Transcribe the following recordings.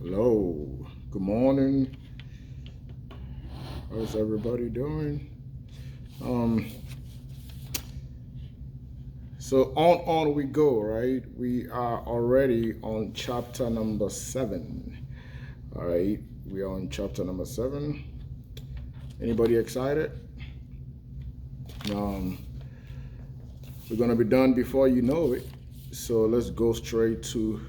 Hello, good morning. How's everybody doing? Um, so on we go, right? We are already on chapter number 7. All right, we are on chapter number 7. Anybody excited? Um, we're gonna be done before you know it. So let's go straight to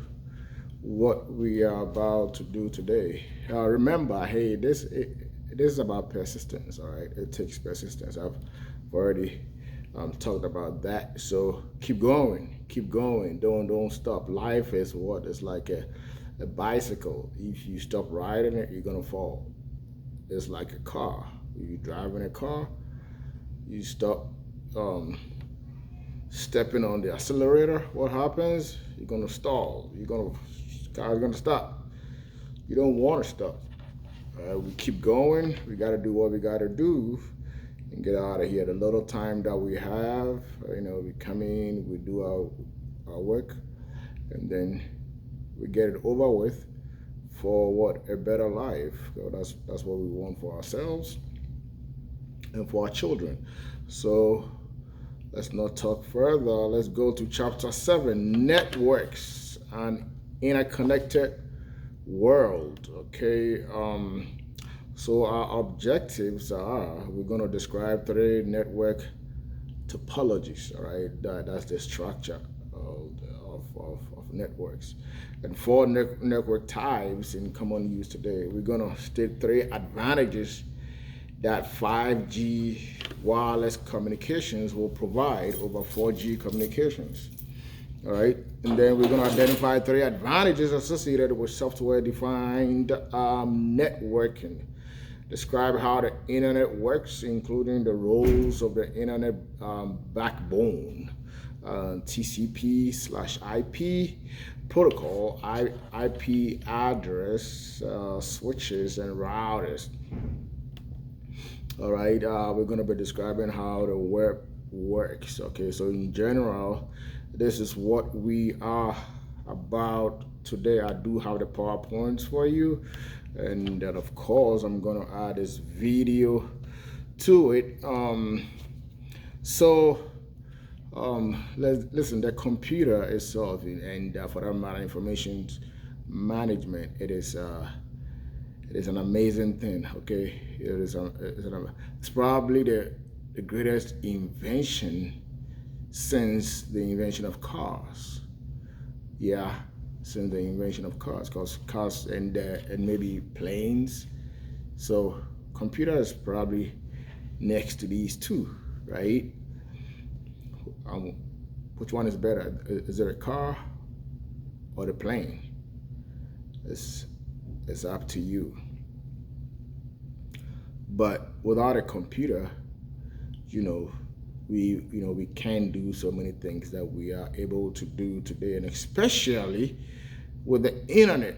what we are about to do today. Remember, hey, this is about persistence. All right, it takes persistence. I've already talked about that. So keep going, keep going. Don't stop. Life is what? It's like a bicycle. If you stop riding it, you're gonna fall. It's like a car. If you're driving a car, you stop stepping on the accelerator. What happens? You're gonna stall. Car's gonna stop. You don't want to stop. We keep going. We got to do what we got to do and get out of here. The little time that we have, we come in, we do our work, and then we get it over with for what? A better life. So that's what we want for ourselves and for our children. So let's not talk further. Let's go to chapter 7, networks and interconnected world. Okay. So our objectives are, we're going to describe 3 network topologies. All right, that's the structure of networks, and 4 network types in common use today. We're going to state 3 advantages that 5G wireless communications will provide over 4G communications. All right, and then we're going to identify 3 advantages associated with software-defined networking. Describe how the internet works, including the roles of the internet backbone, TCP/IP protocol, IP address, switches, and routers. All right, we're going to be describing how the web works. Okay, so in general, this is what we are about today. I do have the PowerPoints for you, and then of course I'm going to add this video to it. Let's listen. The computer itself, and for that matter, information management, it is an amazing thing. Okay, it's probably the greatest invention since the invention of cars. Yeah, since the invention of cars, cars and maybe planes. So computer is probably next to these two, right? Which one is better? Is it a car or the plane? It's up to you. But without a computer, we can do so many things that we are able to do today, and especially with the internet.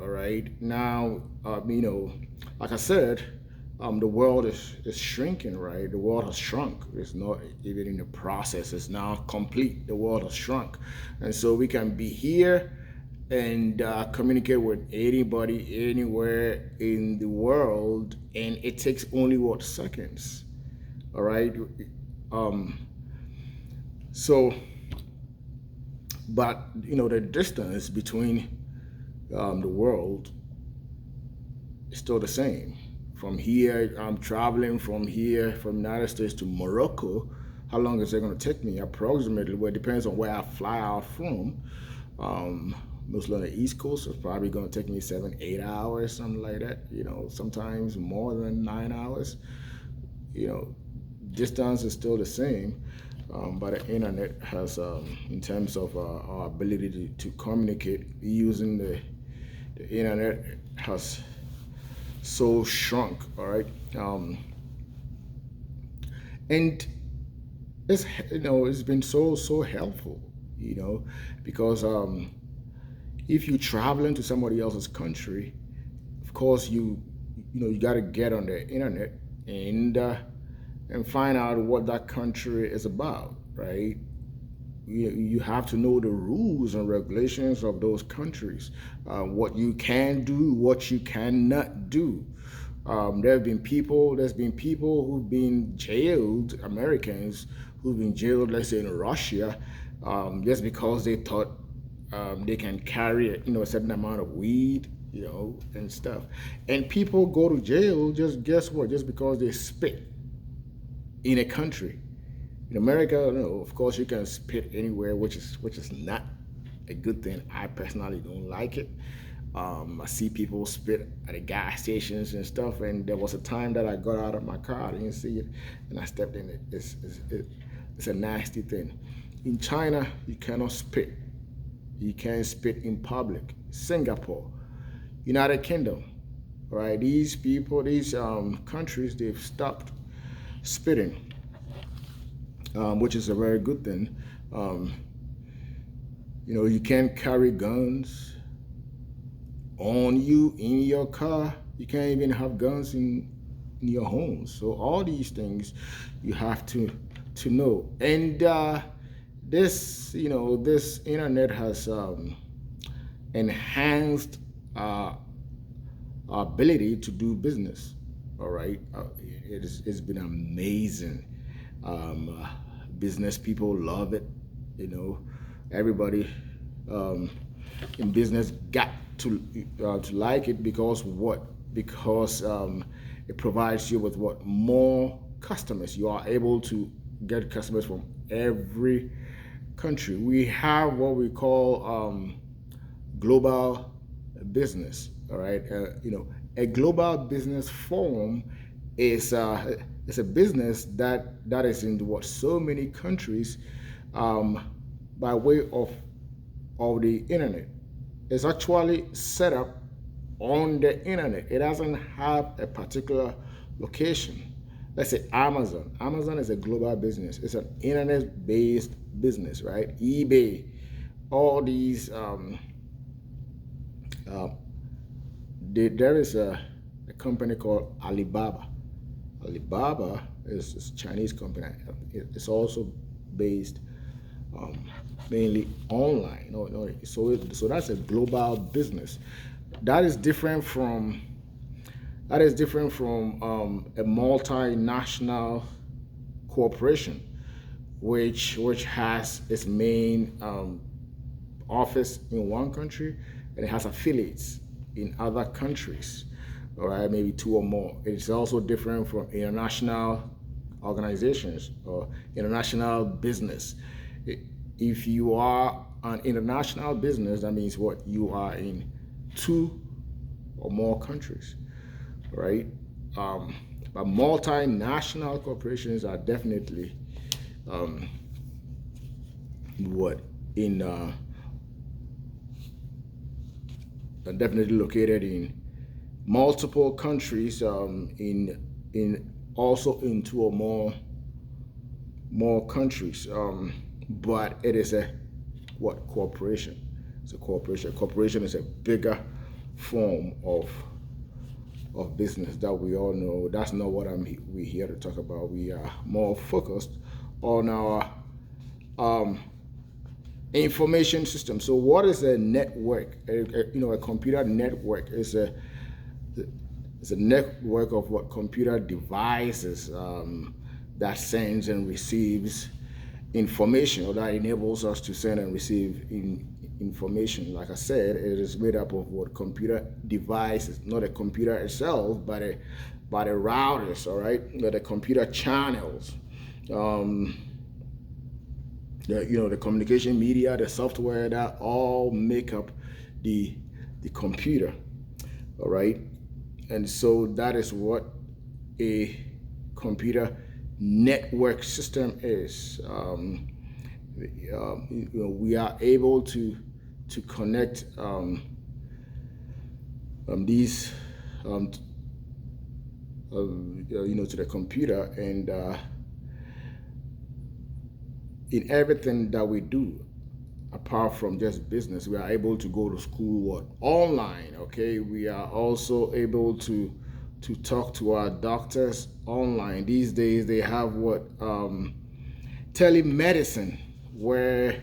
All right, now, like I said, the world is shrinking, right? The world has shrunk. It's not even in the process. It's now complete. The world has shrunk, and so we can be here and communicate with anybody anywhere in the world, and it takes only seconds. All right. So, but the distance between the world is still the same. From here, I'm traveling from here, from the United States to Morocco. How long is it going to take me? Approximately, well, it depends on where I fly out from. Mostly on the East Coast, it's probably going to take me 7-8 hours, something like that. Sometimes more than 9 hours. Distance is still the same, but the internet has, in terms of our ability to communicate using the internet, has so shrunk. All right, and it's been so helpful, because if you traveling to somebody else's country, of course you got to get on the internet and find out what that country is about, right? you have to know the rules and regulations of those countries, what you can do, what you cannot do. There's been people who've been jailed, Americans who've been jailed, let's say in Russia, just because they thought they can carry a certain amount of weed, and stuff. And people go to jail just guess what? Just because they spit in a country. In America, of course, you can spit anywhere, which is not a good thing. I personally don't like it. I see people spit at the gas stations and stuff, and there was a time that I got out of my car, I didn't see it, and I stepped in it. It's a nasty thing. In China, you cannot spit. You can't spit in public. Singapore, United Kingdom, right? These people, these countries, they've stopped spitting, which is a very good thing. You can't carry guns on you in your car. You can't even have guns in your home. So all these things you have to know. And this internet has enhanced our ability to do business. All right, it's been amazing. Business people love it. Everybody in business got to like it because what? Because it provides you with what? More customers. You are able to get customers from every country. We have what we call global business. All right, a global business forum is a business that is in what, so many countries by way of the internet. It's actually set up on the internet. It doesn't have a particular location. Let's say Amazon. Amazon is a global business. It's an internet-based business, right? eBay, all these. There is a company called Alibaba. Alibaba is a Chinese company. It's also based mainly online. So that's a global business. That is different from a multinational corporation, which has its main office in one country and it has affiliates in other countries. All right, maybe two or more. It's also different from international organizations or international business. If you are an international business, that means what? You are in two or more countries, right? But multinational corporations are definitely definitely located in multiple countries, in also in two or more countries, but it is a corporation. It's a corporation. Corporation is a bigger form of business that we all know. That's not what we're here to talk about. We are more focused on our information system. So what is a network? A computer network is a network of what? Computer devices that sends and receives information, or that enables us to send and receive information. Like I said, it is made up of what? Computer devices, not a computer itself, but the routers, all right, the computer channels, the communication media, the software, that all make up the computer, all right. And so that is what a computer network system is. We are able to connect these to the computer, and in everything that we do, apart from just business, we are able to go to school online. Okay, we are also able to talk to our doctors online. These days they have telemedicine, which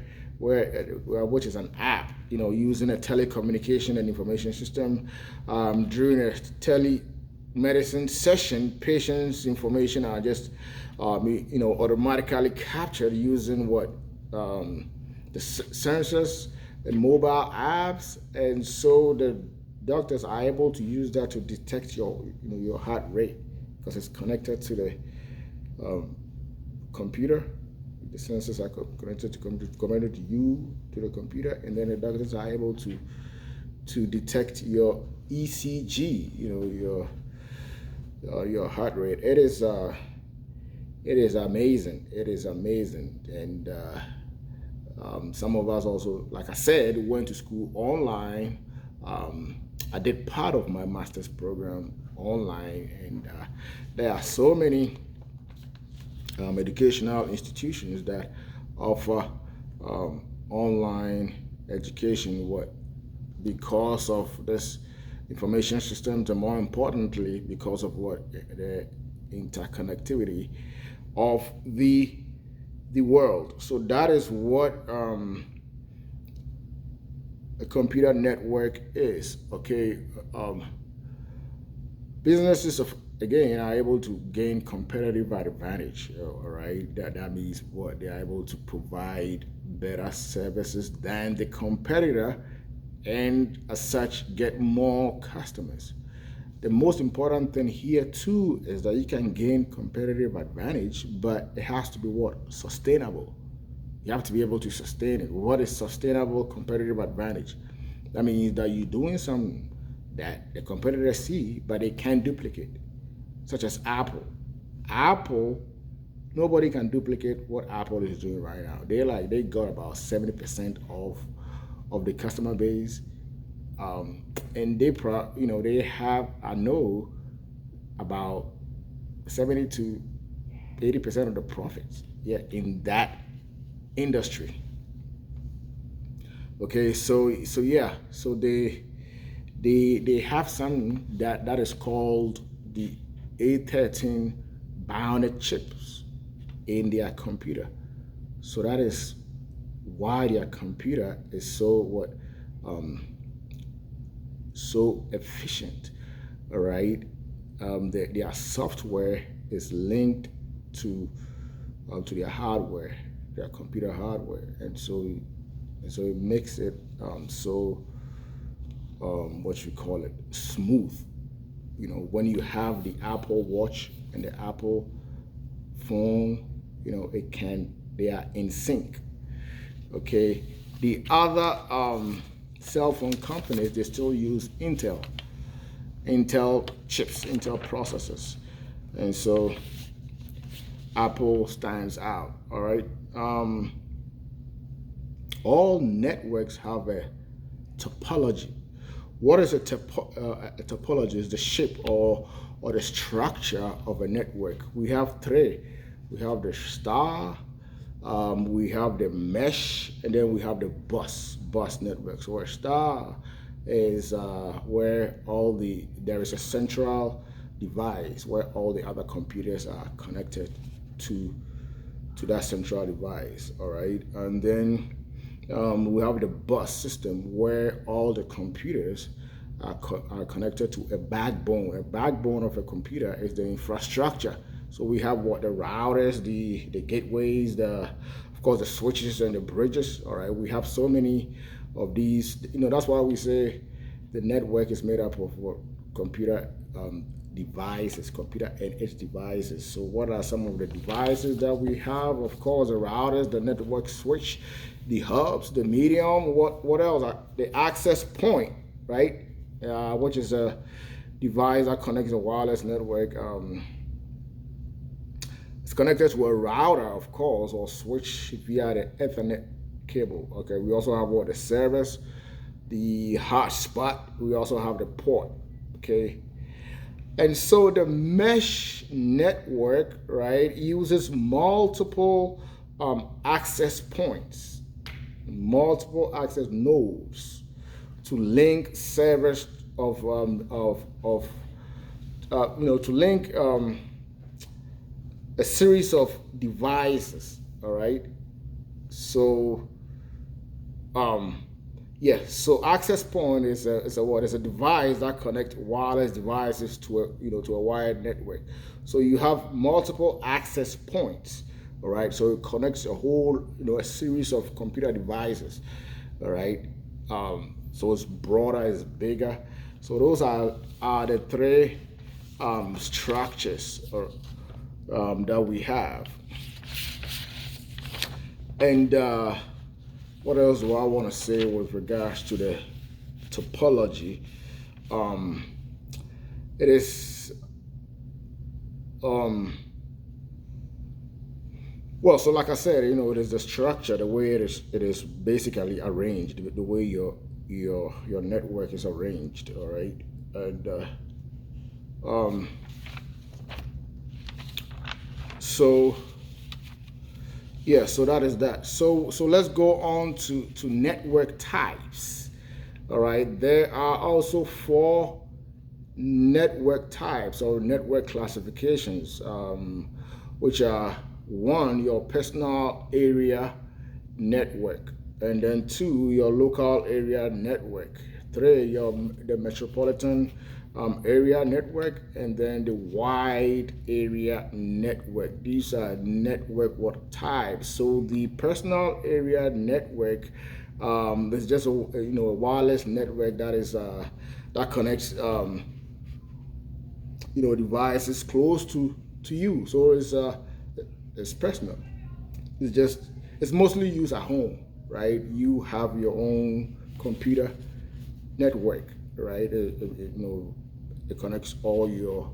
is an app, using a telecommunication and information system. During a telemedicine session, patients' information are just, automatically captured using the sensors and mobile apps, and so the doctors are able to use that to detect your heart rate, because it's connected to the computer. The sensors are connected to you, to the computer, and then the doctors are able to detect your ECG, your heart rate. It is amazing. It is amazing, and some of us also, like I said, went to school online. I did part of my master's program online, and there are so many educational institutions that offer online education. Because of this information systems, and more importantly, because of the interconnectivity of the world. So that is what a computer network is. Okay, businesses again are able to gain competitive advantage. All right, that means what? They are able to provide better services than the competitor, and as such get more customers. The most important thing here too is that you can gain competitive advantage, but it has to be what? Sustainable. You have to be able to sustain it. What is sustainable competitive advantage? That means that you're doing something that the competitors see, but they can't duplicate, such as Apple. Apple, nobody can duplicate what Apple is doing right now. They got about 70% of the customer base, and they have, I know, about 70 to 80% of the profits, yeah, in that industry. Okay, so they have something that is called the A13 Bionic chips in their computer. So that is why their computer is so efficient. All right, their software is linked to their hardware, their computer hardware, and so it makes it what you call it, smooth. When you have the Apple Watch and the Apple phone, they are in sync. Okay, the other cell phone companies, they still use Intel chips, Intel processors, and so Apple stands out. All right. All networks have a topology. What is a topology? Is the shape or the structure of a network. We have three. We have the star, we have the mesh, and then we have the bus network. So a star is where there is a central device where all the other computers are connected to that central device. All right, and then we have the bus system where all the computers are connected to a backbone. A backbone of a computer is the infrastructure. So we have the routers, the gateways, of course the switches and the bridges. All right, we have so many of these. That's why we say the network is made up of computer devices, computer and edge devices. So what are some of the devices that we have? Of course, the routers, the network switch, the hubs, the medium. What else? The access point, right? Which is a device that connects a wireless network. It's connected to a router, of course, or switch via the Ethernet cable. Okay, we also have the service, the hotspot. We also have the port. Okay, and so the mesh network, right, uses multiple access points, multiple access nodes to link servers to link a series of devices. All right, So yeah, so access point is a what? It's a device that connects wireless devices to a wired network. So you have multiple access points, all right? So it connects a whole a series of computer devices, all right? So it's broader, it's bigger. So those are the three structures that we have. And what else do I want to say with regards to the topology? It is well, so like I said, it is the structure, the way it is basically arranged, the way your network is arranged, all right? And so yeah, so that is that. So let's go on to network types. All right, there are also 4 network types or network classifications, which are: 1, your personal area network, and then 2, your local area network, 3, the metropolitan area network, and then the wide area network. These are network what types. So the personal area network is just a wireless network that is that connects devices close to you. So it's personal. It's mostly used at home, right? You have your own computer network, right? It connects all your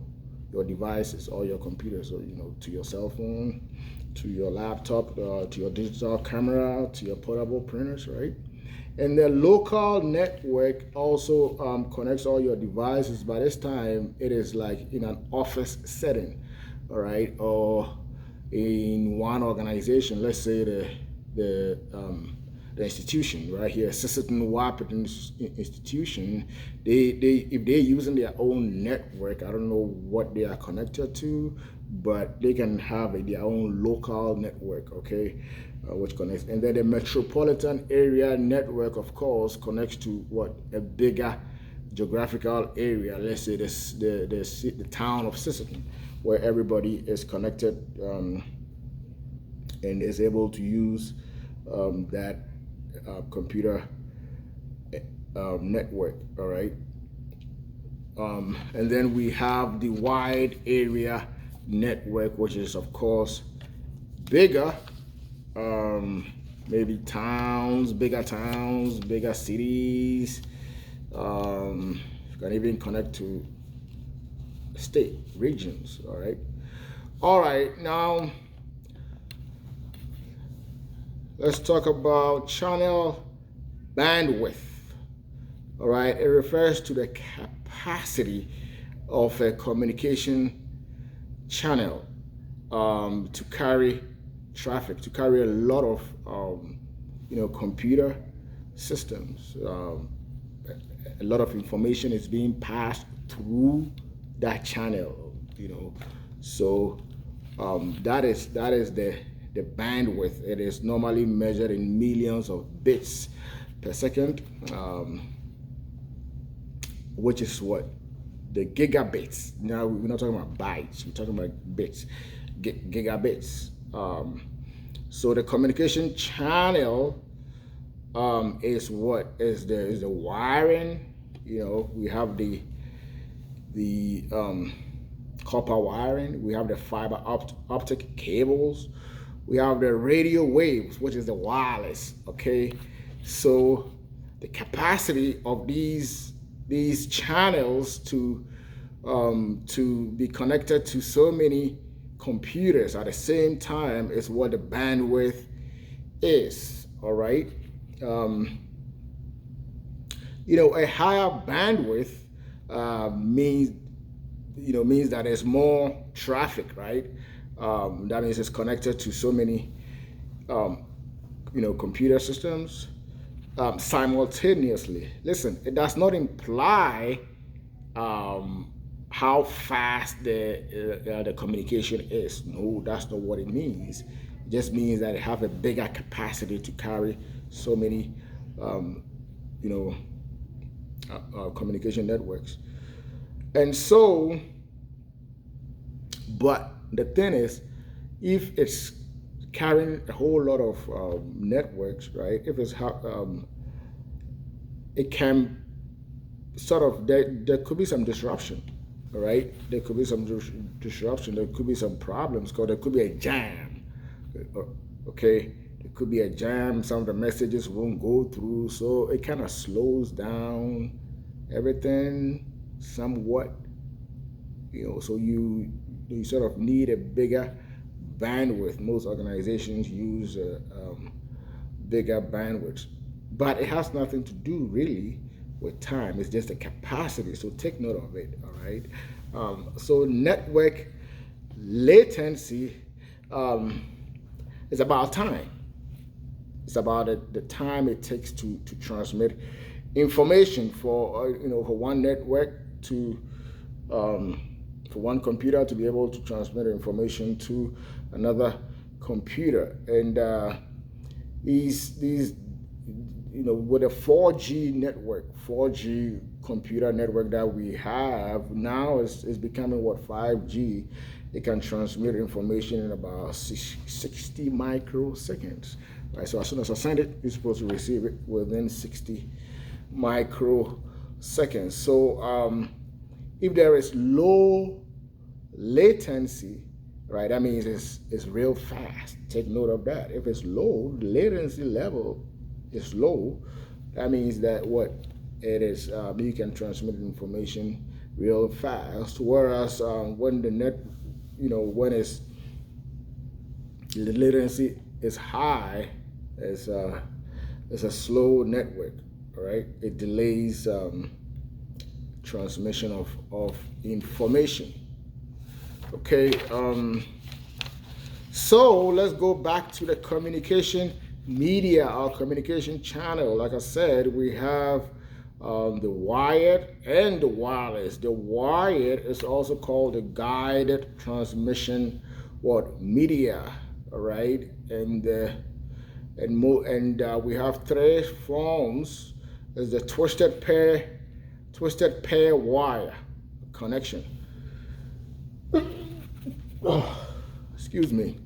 devices, all your computers, so, to your cell phone, to your laptop, to your digital camera, to your portable printers, right? And the local network also connects all your devices. By this time, it is like in an office setting, all right, or in one organization. Let's say the institution right here, Sisseton Wahpeton Institution. If they're using their own network, I don't know what they are connected to, but they can have their own local network, okay, which connects. And then the metropolitan area network, of course, connects to what? A bigger geographical area. Let's say the town of Sisseton, where everybody is connected and is able to use that computer network, all right? And then we have the wide area network, which is, of course, bigger, maybe bigger towns, bigger cities. You can even connect to state, regions, all right? All right, now let's talk about channel bandwidth. All right, it refers to the capacity of a communication channel to carry traffic, to carry a lot of computer systems. A lot of information is being passed through that channel. So that is the bandwidth. It is normally measured in millions of bits per second, which is what? The gigabits. Now, we're not talking about bytes, we're talking about bits, gigabits. So the communication channel is what? Is the wiring. We have the copper wiring, we have the fiber optic cables, we have the radio waves, which is the wireless, okay? So the capacity of these channels to be connected to so many computers at the same time is what the bandwidth is, all right? A higher bandwidth means that there's more traffic, right? That means it's connected to so many computer systems simultaneously. Listen, it does not imply how fast the communication is. No, that's not what it means. It just means that it have a bigger capacity to carry so many, you know, communication networks. And so, but the thing is, if it's carrying a whole lot of networks, right? If it's it can sort of there could be some disruption, right? There could be some disruption. There could be some problems because there could be a jam. Okay, there could be a jam. Some of the messages won't go through, so it kind of slows down everything somewhat. So you sort of need a bigger bandwidth. Most organizations use bigger bandwidth, but it has nothing to do really with time. It's just a capacity. So take note of it. All right. So network latency is about time. It's about the time it takes to transmit information for for one network to for one computer to be able to transmit information to another computer. And these with a 4G network, 4G computer network that we have now is becoming 5G. It can transmit information in about 60 microseconds. Right? So as soon as I send it, you're supposed to receive it within 60 microseconds. So if there is low latency, right, that means it's real fast. Take note of that. If it's low, the latency level is low, that means that it is, you can transmit information real fast. Whereas when the latency is high, it's a slow network, right? It delays transmission of information. Okay, so let's go back to the communication media, our communication channel. Like I said, we have the wired and the wireless. The wired is also called the guided transmission media, all right? And we have three forms. There's the twisted pair wire connection. Oh, excuse me,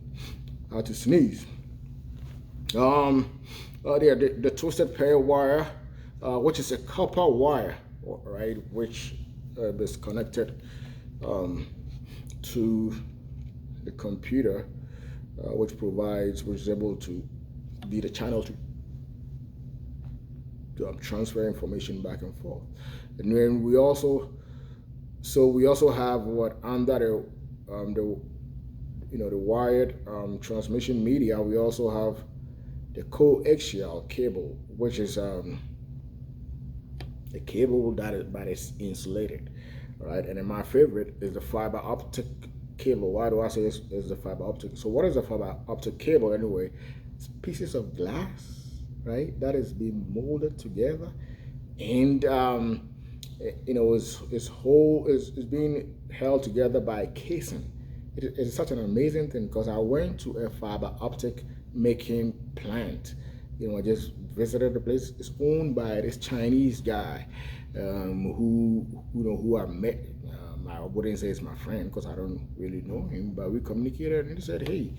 I had to sneeze. The twisted pair wire, which is a copper wire, right, which is connected to the computer, which is able to be the channel to transfer information back and forth. And then we also have under the wired transmission media, we also have the coaxial cable, which is a cable that is insulated, right? And then my favorite is the fiber optic cable. Why do I say it's the fiber optic? So what is a fiber optic cable anyway? It's pieces of glass, right, that is being molded together, and it's being held together by a casing. It's such an amazing thing because I went to a fiber optic making plant. I just visited the place. It's owned by this Chinese guy who I met. I wouldn't say it's my friend because I don't really know him, but we communicated, and he said, "Hey,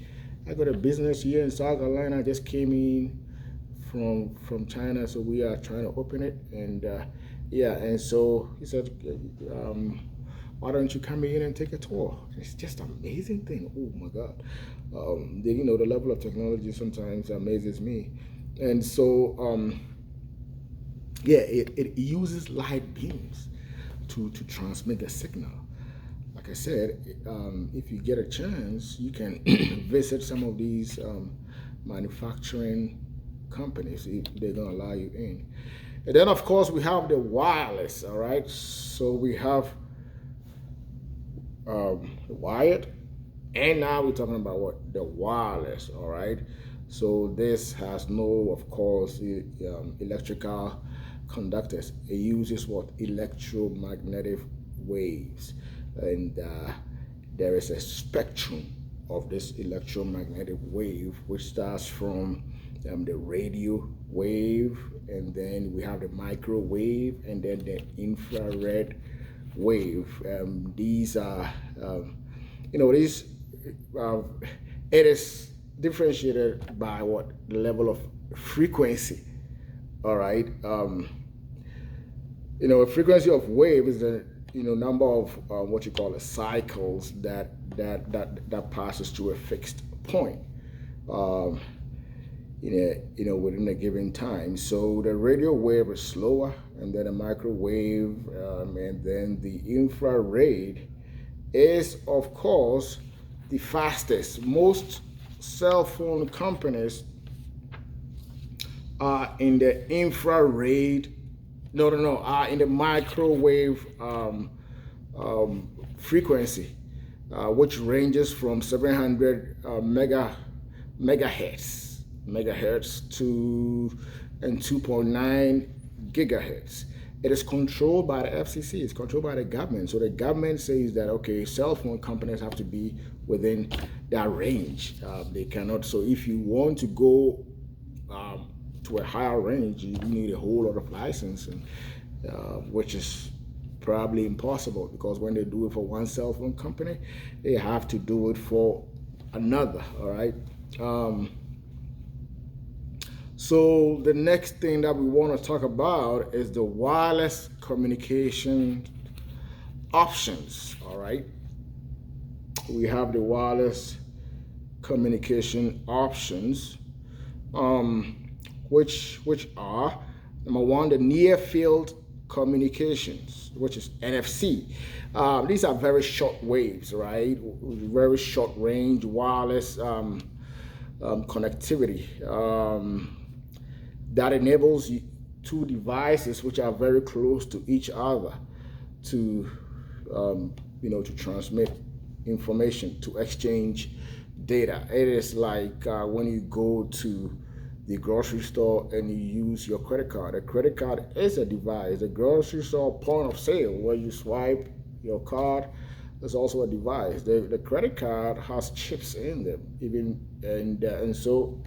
I got a business here in South Carolina. I just came in from China, so we are trying to open it." And and so he said, "Why don't you come in and take a tour?" It's just an amazing thing. Oh my God, the level of technology sometimes amazes me. And so it uses light beams to transmit the signal. Like I said, if you get a chance, you can visit some of these manufacturing companies. They're going to allow you in. And then, of course, we have the wireless, all right? So we have the wired, and now we're talking about the wireless, all right? So this has no, of course, electrical conductors. It uses electromagnetic waves, and there is a spectrum of this electromagnetic wave, which starts from the radio wave, and then we have the microwave, and then the infrared wave. These are, these, it is differentiated by what? The level of frequency. All right. A frequency of wave is the number of what you call cycles that passes to a fixed point within a given time. So the radio wave is slower, and then the microwave, and then the infrared is, of course, the fastest. Most cell phone companies are in the infrared, are in the microwave frequency, which ranges from 700 megahertz to 2.9 gigahertz. It is controlled by the FCC. It's controlled by the government. So the government says that, okay, cell phone companies have to be within that range. They cannot. So if you want to go to a higher range, you need a whole lot of licensing, which is probably impossible, because when they do it for one cell phone company, they have to do it for another. All right. So the next thing that we want to talk about is the wireless communication options. All right. We have the wireless communication options, which are, number one, the near field communications, which is NFC. These are very short waves, right? Very short range wireless connectivity that enables two devices which are very close to each other to to transmit information, to exchange data. It is like when you go to the grocery store and you use your credit card. A credit card is a device. The grocery store point of sale where you swipe your card is also a device. The credit card has chips in them, and so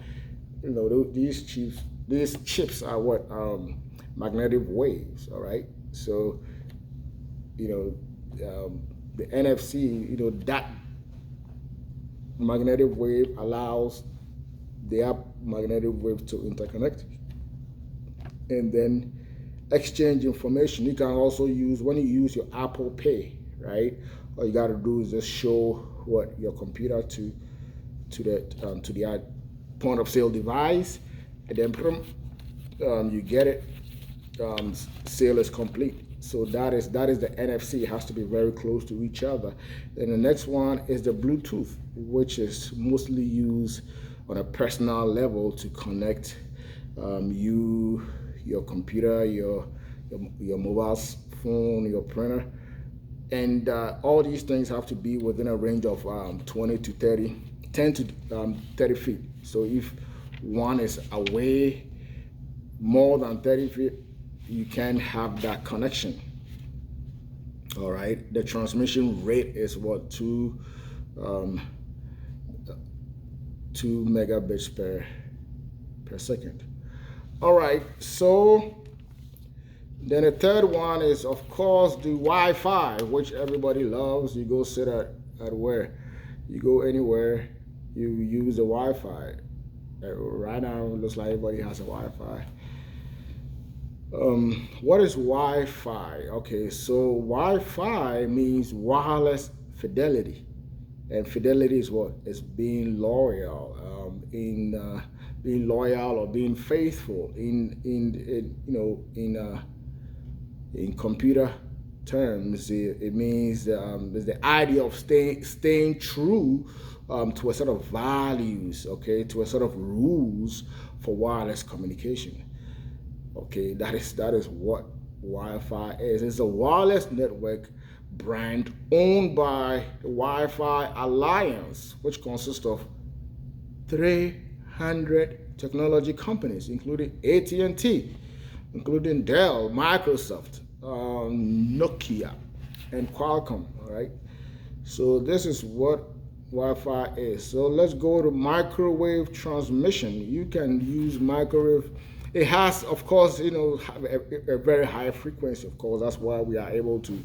these chips are what magnetic waves. All right. So the NFC, that magnetic wave allows the magnetic wave to interconnect and then exchange information. You can also use, when you use your Apple Pay, right? All you got to do is just show what your computer to the point of sale device, and then you get it. Sale is complete. So that is the NFC. It has to be very close to each other. Then the next one is the Bluetooth, which is mostly used on a personal level to connect your computer, your mobile phone, your printer, and all these things have to be within a range of 10 to 30 feet. So if one is away more than 30 feet, you can have that connection. All right. The transmission rate is what, 2 megabits per second. All right. So then the third one is, of course, the Wi-Fi, which everybody loves. You go sit at where? You go anywhere, you use the Wi-Fi. Right now, it looks like everybody has a Wi-Fi. What is Wi-Fi? Okay, so Wi-Fi means wireless fidelity, and fidelity is what? It's being loyal, being loyal or being faithful. In computer terms, it means there's the idea of staying true to a set of values, okay, to a set of rules for wireless communication. Okay, that is what Wi-Fi is. It's a wireless network brand owned by the Wi-Fi Alliance, which consists of 300 technology companies, including AT&T, including Dell, Microsoft, Nokia, and Qualcomm. All right. So this is what Wi-Fi is. So let's go to microwave transmission. You can use microwave. It has, of course, a very high frequency. Of course, that's why we are able to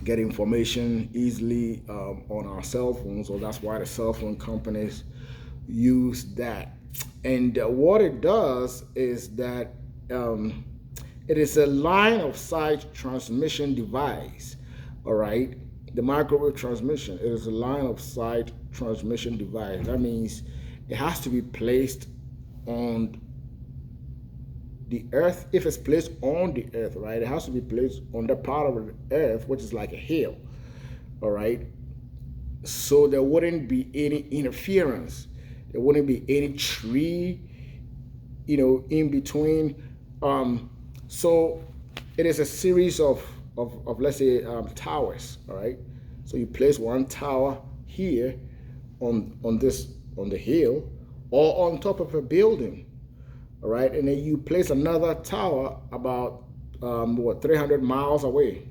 get information easily on our cell phones. So that's why the cell phone companies use that. And what it does is that it is a line of sight transmission device. All right, the microwave transmission, it is a line of sight transmission device. That means it has to be placed on the earth. If it's placed on the earth, right, it has to be placed on the part of the earth which is like a hill. All right, so there wouldn't be any interference. There wouldn't be any tree, in between. So it is a series of let's say towers. All right, so you place one tower here on the hill or on top of a building. All right, and then you place another tower about 300 miles away.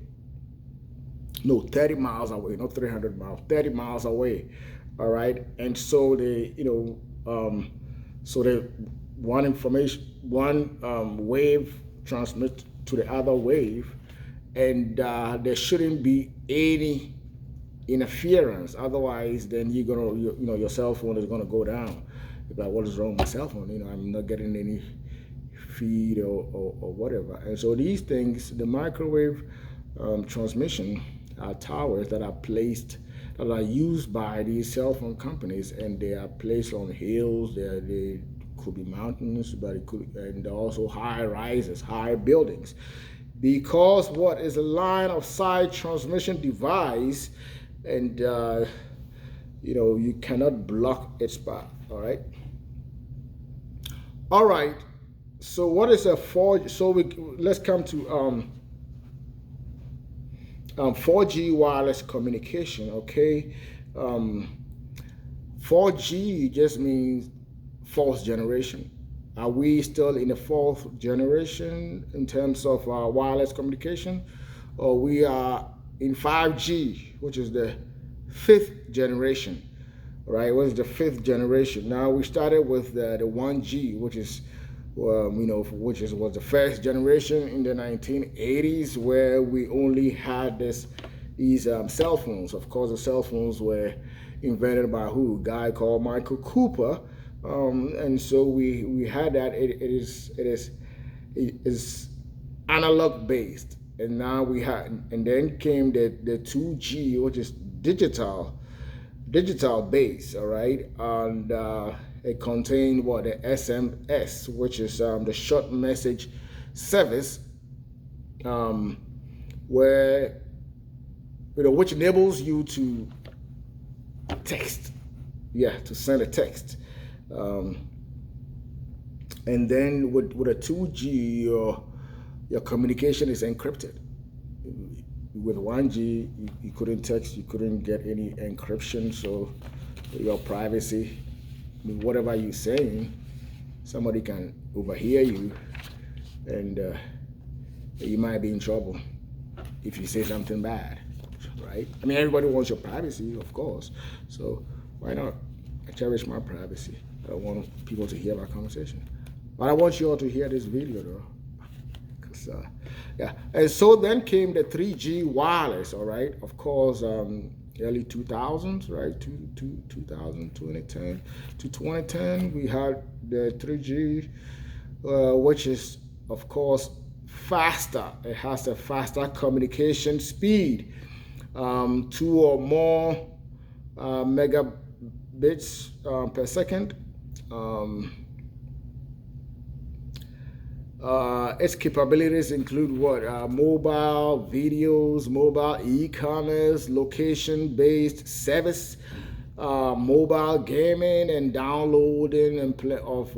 No, 30 miles away, not 300 miles, 30 miles away. All right, and so so the one wave transmits to the other wave, and there shouldn't be any interference. Otherwise, then your cell phone is gonna go down. You're like, what is wrong with my cell phone? I'm not getting any feed or whatever. And so these things, the microwave transmission towers that are used by these cell phone companies, and they are placed on hills. They could be mountains, but and also high rises, high buildings, because what is a line of sight transmission device, and you cannot block its path. All right. So what is a 4G? So let's come to 4G wireless communication. Okay, 4G just means fourth generation. Are we still in the fourth generation in terms of wireless communication, or we are in 5G, which is the fifth generation? Right? What is the fifth generation? Now we started with the 1G, which is was the first generation in the 1980s, where we only had these cell phones. Of course, the cell phones were invented by a guy called Michael Cooper, and so we had that. It is analog based, and now and then came the 2G, which is digital base. All right, and it contained the SMS, which is the short message service, where which enables you to text, to send a text, and then with a 2G, your communication is encrypted. With 1G, you couldn't text, you couldn't get any encryption, so your privacy, whatever you're saying, somebody can overhear you, and you might be in trouble if you say something bad, right? I mean, everybody wants your privacy, of course, so why not? I cherish my privacy. I don't want people to hear my conversation, but I want you all to hear this video, though. And so then came the 3G wireless. All right, of course, early 2000s, right? 2000, 2010 to 2010, we had the 3G, which is, of course, faster. It has a faster communication speed, 2 or more megabits per second. Its capabilities include mobile videos, mobile e-commerce, location-based service, mobile gaming, and downloading and play of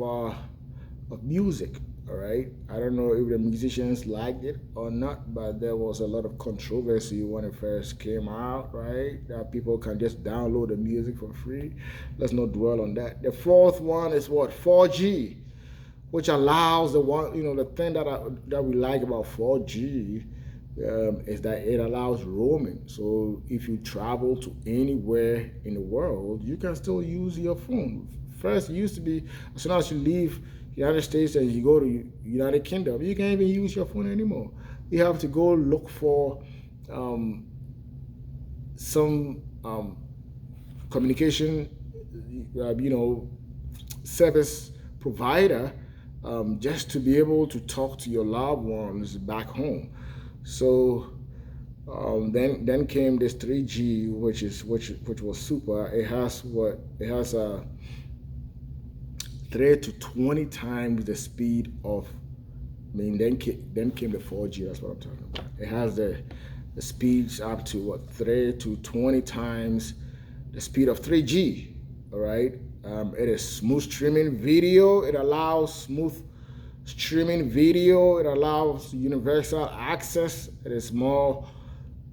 music. All right, I don't know if the musicians liked it or not, but there was a lot of controversy when it first came out, right? That people can just download the music for free. Let's not dwell on that. The fourth one is 4G, which allows the thing that we like about 4G is that it allows roaming. So if you travel to anywhere in the world, you can still use your phone. First, it used to be as soon as you leave United States and you go to United Kingdom, you can't even use your phone anymore. You have to go look for um, some communication, service provider, just to be able to talk to your loved ones back home. So then came this 3G, which was super. It has a 3 to 20 times the speed of. I mean, then came the 4G. That's what I'm talking about. It has the speeds up to what 3 to 20 times the speed of 3G. All right. It is smooth streaming video. It allows smooth streaming video. It allows universal access. It is more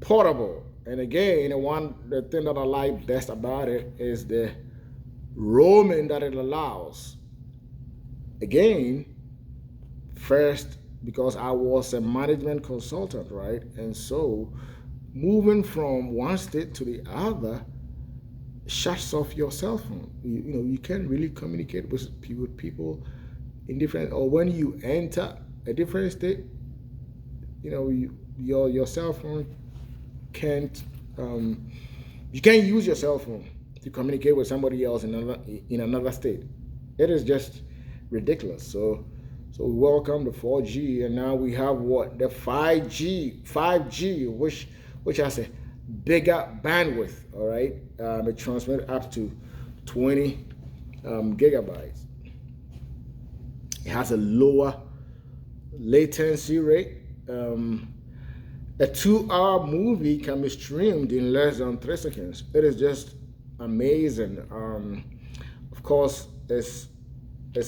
portable. And again, the thing that I like best about it is the roaming that it allows. Again, first, because I was a management consultant, right? And so moving from one state to the other shuts off your cell phone. You can't really communicate with people in different, or when you enter a different state, your cell phone can't, you can't use your cell phone to communicate with somebody else in another state. It is just ridiculous. So we welcome the 4G, and now we have what the 5G, which has a bigger bandwidth. All right, it transmits up to 20 gigabytes. It has a lower latency rate. A 2-hour movie can be streamed in less than 3 seconds. It is just amazing. Of course, it's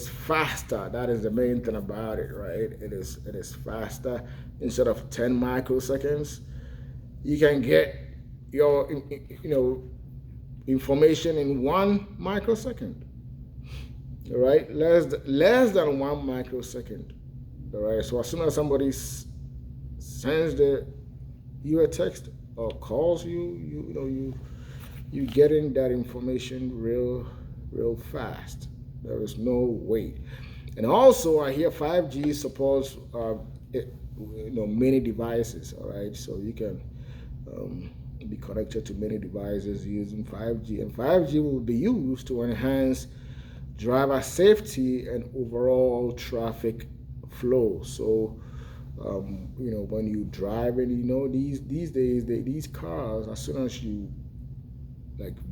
faster. That is the main thing about it, right? It is faster. Instead of 10 microseconds, you can get your information in 1 microsecond. All right, less than 1 microsecond. All right. So as soon as somebody sends you a text or calls you getting that information real fast. There is no wait. And also, I hear 5G supports many devices. All right, so you can be connected to many devices using 5G, and 5G will be used to enhance driver safety and overall traffic flow. So when you drive, and these days these cars, as soon as you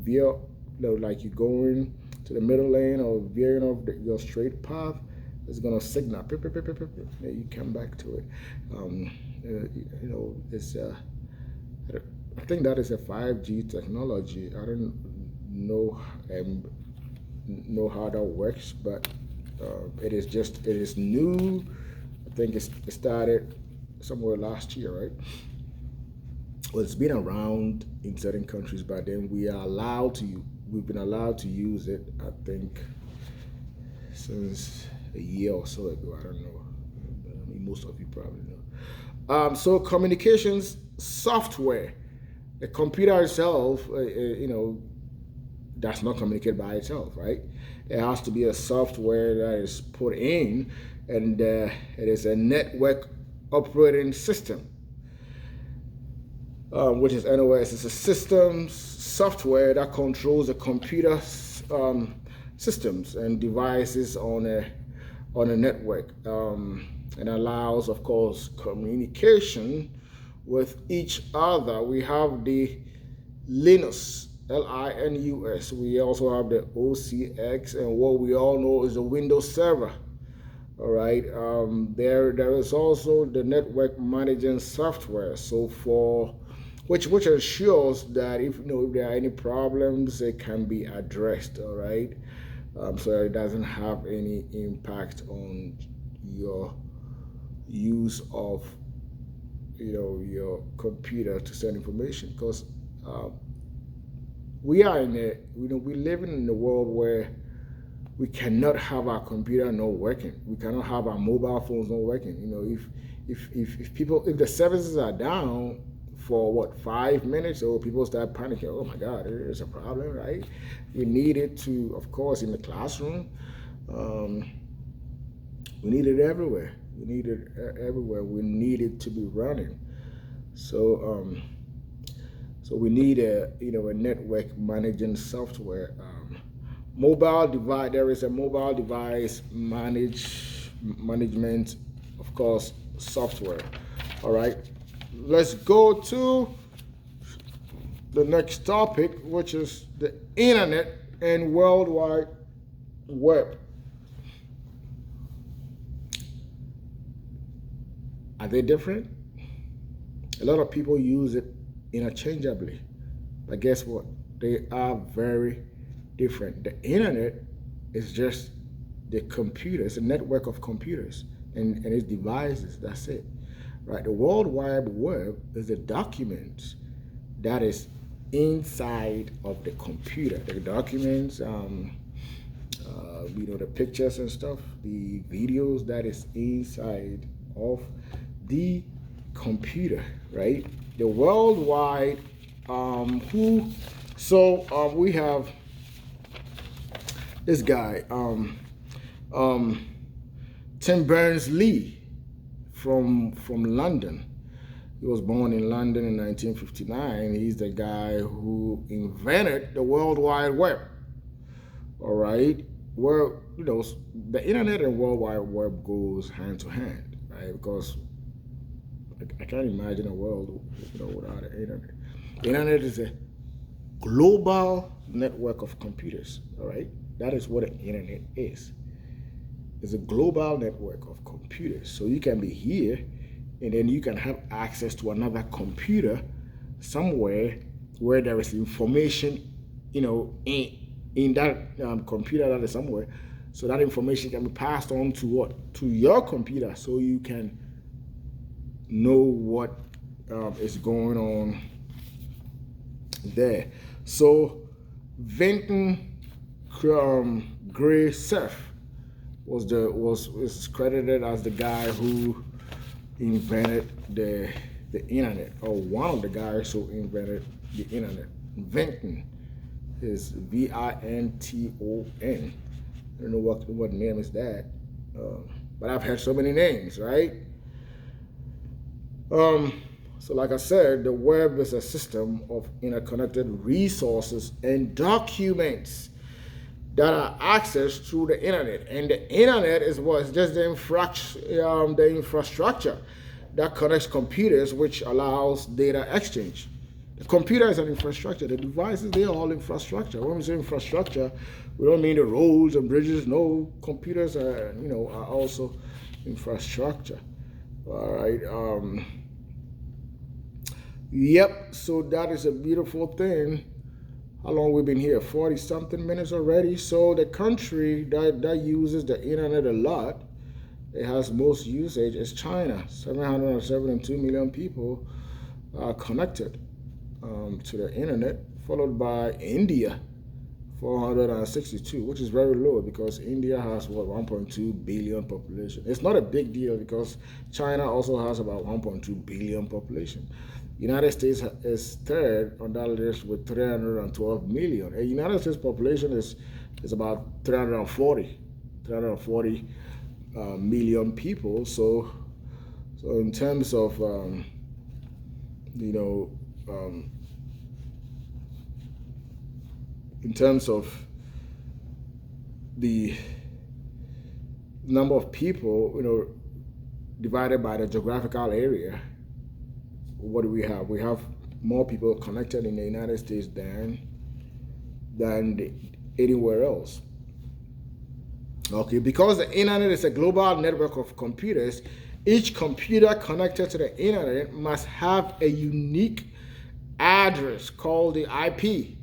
veer, like you're going to the middle lane or veering off your straight path, it's gonna signal. Pip, pip, pip, pip, pip. Yeah, you come back to it. It's I think that is a 5G technology. I don't know how that works, but it is new. I think it started somewhere last year, right? Well, it's been around in certain countries, but then we've been allowed to use it, I think, since a year or so ago. I don't know. I mean, most of you probably know. So communications software, the computer itself, does not communicate by itself, right? It has to be a software that is put in, and it is a network operating system, which is NOS. It's a systems software that controls the computer systems and devices on a network, and allows, of course, communication with each other. We have the Linux, Linux. We also have the OCX, and what we all know is the Windows Server. All right. There is also the network managing software. So which ensures that if there are any problems, it can be addressed. All right. So it doesn't have any impact on your use of your computer to send information, because we are we live in a world where we cannot have our computer not working. We cannot have our mobile phones not working. You know, if the services are down for what 5 minutes, or people start panicking, oh my God, there's a problem, right? We need it to, of course, in the classroom. We need it everywhere. We need it everywhere. We need it to be running. So we need a network managing software. Mobile device. There is a mobile device management, of course, software. All right. Let's go to the next topic, which is the internet and World Wide Web. Are they different? A lot of people use it interchangeably, but guess what? They are very different. The internet is just the computer. It's a network of computers and its devices. That's it, right? The World Wide Web is the documents that is inside of the computer. The documents, the pictures and stuff, the videos that is inside of the computer, right? The worldwide we have this guy, Tim Berners-Lee from London. He was born in London in 1959. He's the guy who invented the World Wide Web. All right, well, the internet and World Wide Web goes hand to hand, right? Because I can't imagine a world without the internet. The internet is a global network of computers. All right, that is what the internet is. It's a global network of computers. So you can be here, and then you can have access to another computer somewhere where there is information, in that computer that is somewhere. So that information can be passed on to what? To your computer, so you can know what is going on there. So Vinton Gray Cerf is credited as the guy who invented the internet, or one of the guys who invented the internet. Vinton is Vinton. I don't know what name is that, but I've had so many names, right? So like I said, the web is a system of interconnected resources and documents that are accessed through the internet. And the internet is just the infrastructure that connects computers, which allows data exchange. The computer is an infrastructure. The devices, they are all infrastructure. When we say infrastructure, we don't mean the roads and bridges. No, computers are also infrastructure. All right. Yep. So that is a beautiful thing. How long we've been here? 40-something minutes already. So the country that uses the internet a lot, it has most usage, is China. 772 million people are connected to the internet, followed by India, 462, which is very low because India has 1.2 billion population. It's not a big deal because China also has about 1.2 billion population. United States is third on that list with 312 million. And United States population is about 340 million people. So in terms of in terms of the number of people, divided by the geographical area, what do we have? We have more people connected in the United States than anywhere else. Okay, because the internet is a global network of computers, each computer connected to the internet must have a unique address called the IP.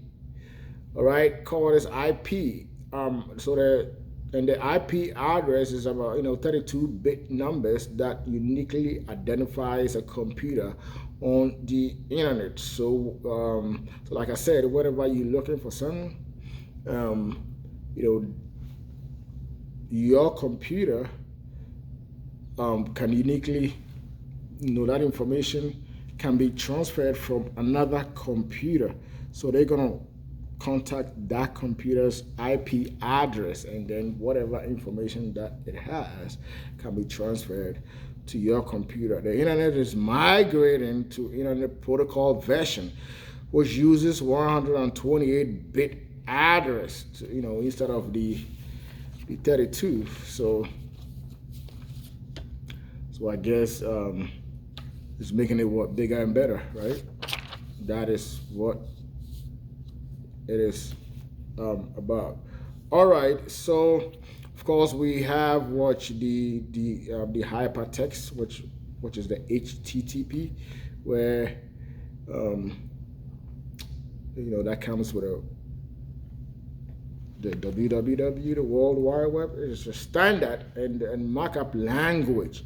All right, called as IP. And the IP address is about 32-bit numbers that uniquely identifies a computer on the internet. So like I said, whenever you're looking for something, your computer can uniquely, that information can be transferred from another computer. So they're gonna contact that computer's IP address, and then whatever information that it has can be transferred to your computer. The internet is migrating to Internet Protocol version, which uses 128-bit address, instead of the 32. So I guess it's making it what bigger and better, right? That is what it is about. All right, so of course we have the hypertext, which is the HTTP, where that comes with the www, the World Wide Web. Is a standard and markup language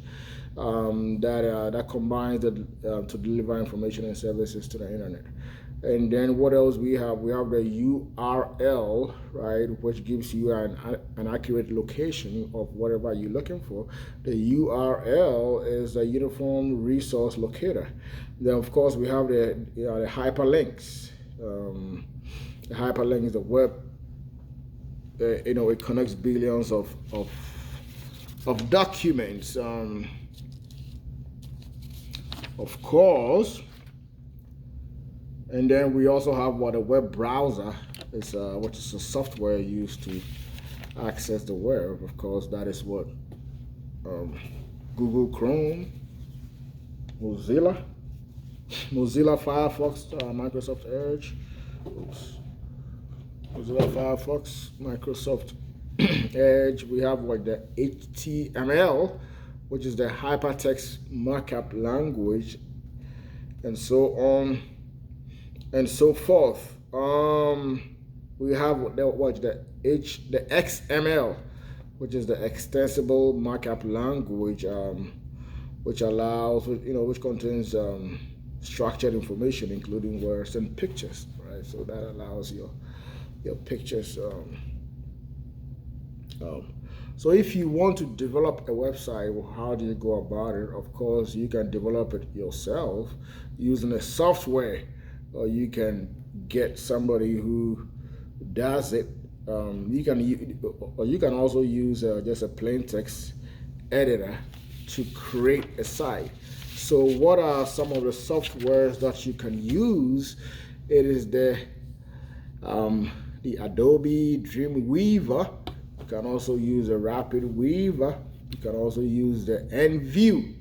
that combines to deliver information and services to the internet. And then what else we have? We have the URL, right, which gives you an accurate location of whatever you're looking for. The URL is a uniform resource locator. Then of course we have the hyperlinks. The hyperlink is the web. It connects billions of documents. Of course. And then we also have what a web browser is, which is a software used to access the web. Of course, that is what Google Chrome, Mozilla Firefox, Microsoft Edge, Mozilla Firefox, Microsoft Edge. We have what the HTML, which is the hypertext markup language, and so on and so forth. We have the XML, which is the extensible markup language, which allows, which contains structured information, including words and pictures, right? So that allows your pictures. So if you want to develop a website, well, how do you go about it? Of course, you can develop it yourself using a software, or you can get somebody who does it. You can also use just a plain text editor to create a site. So what are some of the softwares that you can use? It is the Adobe Dreamweaver. You can also use a Rapid Weaver. You can also use the NVU.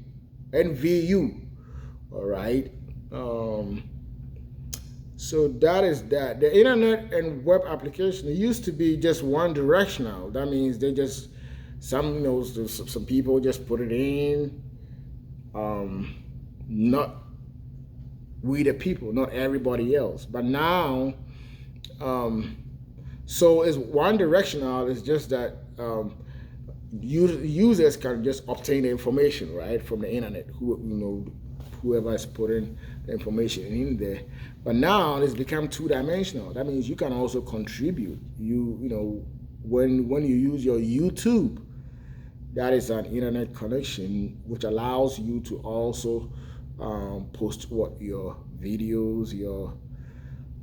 All right. So that is that. The internet and web application, it used to be just one directional. That means they just, some people just put it in, not we the people, not everybody else. But now, so it's one directional. It's just that users can just obtain the information, right, from the internet. Whoever is putting the information in there. But now it's become two-dimensional. That means you can also contribute. When you use your YouTube, that is an internet connection which allows you to also post your videos,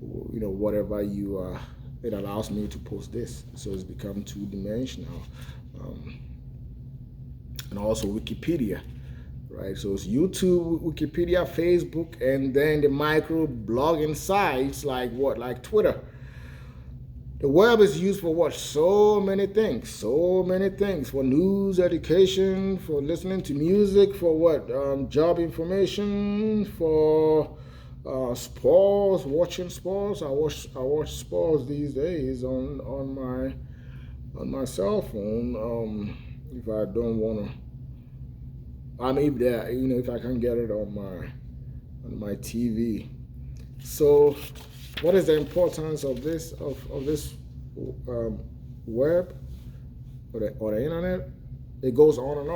whatever you are. It allows me to post this, so it's become two-dimensional. And also Wikipedia. Right, so it's YouTube, Wikipedia, Facebook, and then the micro blogging sites like Twitter. The web is used for what? So many things. For news, education, for listening to music, for what? Job information, for sports, watching sports. I watch sports these days on my cell phone. If I don't want to. If I can get it on my TV. So, what is the importance of this web or the internet? It goes on and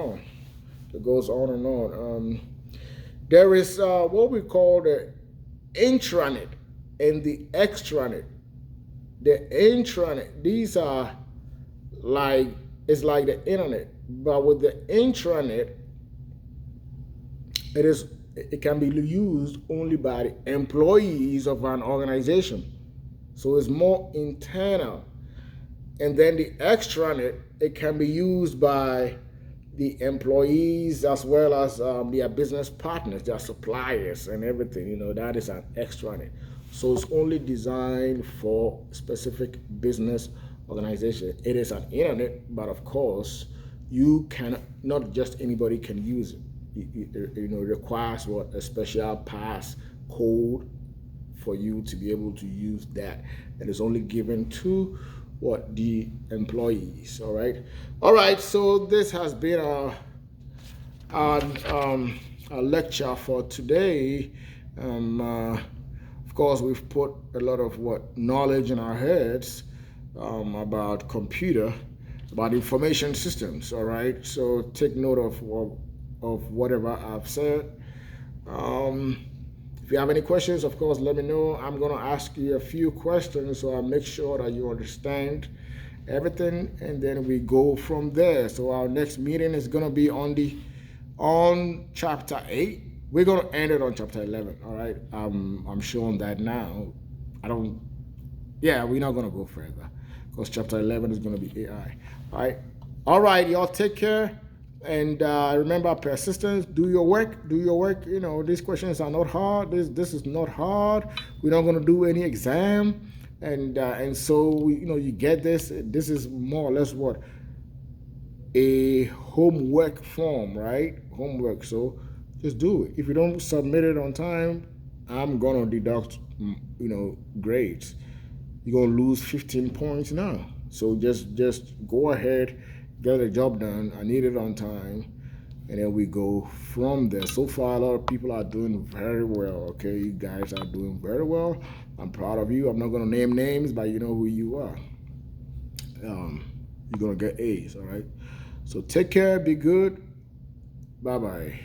on. There is what we call the intranet and the extranet. The intranet, these are like is like the internet, but with the intranet, it can be used only by the employees of an organization. So it's more internal. And then the extranet, it can be used by the employees as well as their business partners, their suppliers and everything. That is an extranet. So it's only designed for specific business organization. It is an internet, but of course, you can not just anybody can use it. It requires a special pass code for you to be able to use that. And it's only given to the employees. All right, so this has been our lecture for today. Of course, we've put a lot of knowledge in our heads about computer, about information systems. All right, so take note of whatever I've said. If you have any questions, of course, let me know. I'm going to ask you a few questions so I'll make sure that you understand everything, and then we go from there. So our next meeting is going to be on chapter 8. We're going to end it on chapter 11. All right. I'm showing that now. We're not going to go further because chapter 11 is going to be AI. All right. All right. Y'all take care. And remember, persistence. Do your work. These questions are not hard. This is not hard. We're not going to do any exam, and so you get this. This is more or less what a homework form, right? Homework. So just do it. If you don't submit it on time, I'm gonna deduct grades. You're gonna lose 15 points now. So just go ahead. Get the job done. I need it on time, and then we go from there. So far, a lot of people are doing very well. Okay, you guys are doing very well. I'm proud of you. I'm not gonna name names, but you know who you are. You're gonna get A's. All right. So take care. Be good. Bye bye.